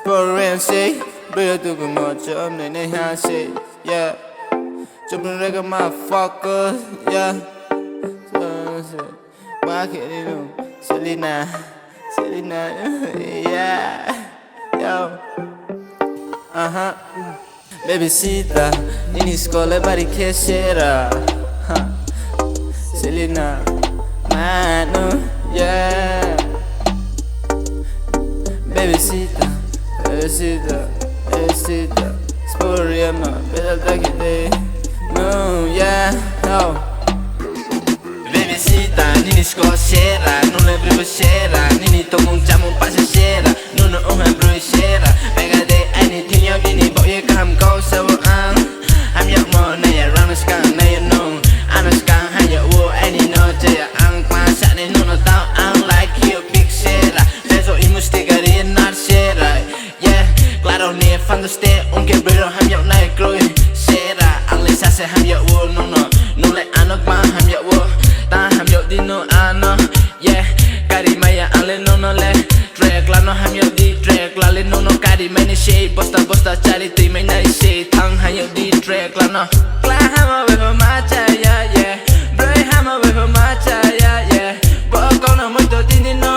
Sporency, bring to go much of the nation, yeah. Jumping like a motherfucker, yeah. So, back it, you know, Selena, yeah, yo, baby sita, in school, everybody kiss it, Selena, man, yeah, baby sita, sporiamo, better take it day, no, yeah, no. Baby sita, nini scosera, non è proprio sera, nini tomo un jam un passo sera, non ho una bruciera, pega de anything yo vini, boy you come go so I'm your mo na ya run the sky na you know, I'm the sky how you wo any no jaya ang pa sa ni no tao I'm like you big sera, beso y mustigari not sera, yeah, claro ni fan ste un que bro I'm your night glory sera, ang lisa se I'm your wo no le anak ma I'm your wo ham yo di no ano yeah kari maya ale no le drag la no ham yo di drag la le no kari many shade bosta chari ti mai nai shade thang ham yo di drag la no kla ham we for my cha yeah bray ham we for my cha yeah bo ko no mo to ti ni no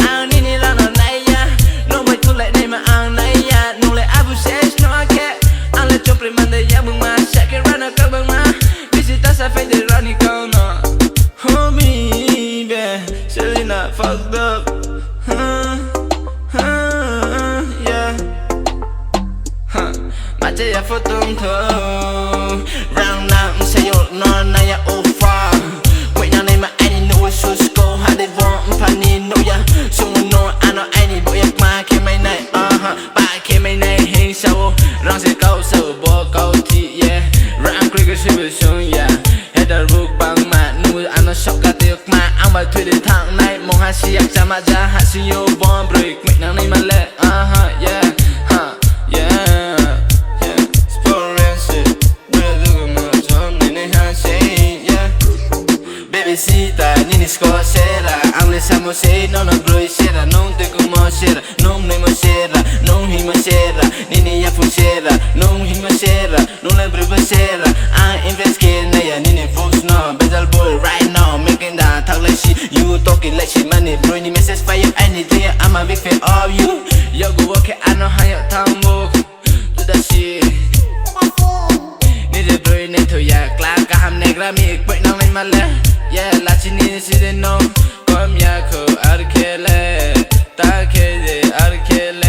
ang ni la no nai ya no mai tu le nei ma ang nai ya no le abu sesh no ke ang le chopre mande ya bung ma shake it run ka bung ma visita sa fe de rani ko no homie, yeah, Selena fucked up, yeah, Mataya for tonto, round up, say you're not na ya ofa. Wait now name any know so go how they want funny no ya. So no I know any boy ma ke mai nai ba ke mai nai hey so rang se kau so bo kau ti yeah. Rang cricket so yeah. Head the book bang ma nu ano shock ka tiok ma ang ba thui de thang nai mong ha si yak chama ja ha si yo bomb break mate nang nai ma le yeah yeah Sporency, bring to go much of the nation, yeah. Baby sita, nini scosera, ang le samo say no bruciera, non te como sera, non ne mo sera, non hi mo sera, nini ya fu sera, non hi mo sera, non le breve sera, I invest in ya nini folks no, bezel boy right now, making that talk like shit, you talking like shit, money, bro, ni message for you anything, I'm a big fan of you, yo go work it, I know how you tambo, do that shit. Need a brain into ya, clap, kaham negra mi, quick now in my left. Yeah, la chini si de no, come ya ko arkele, ta ke de arkele.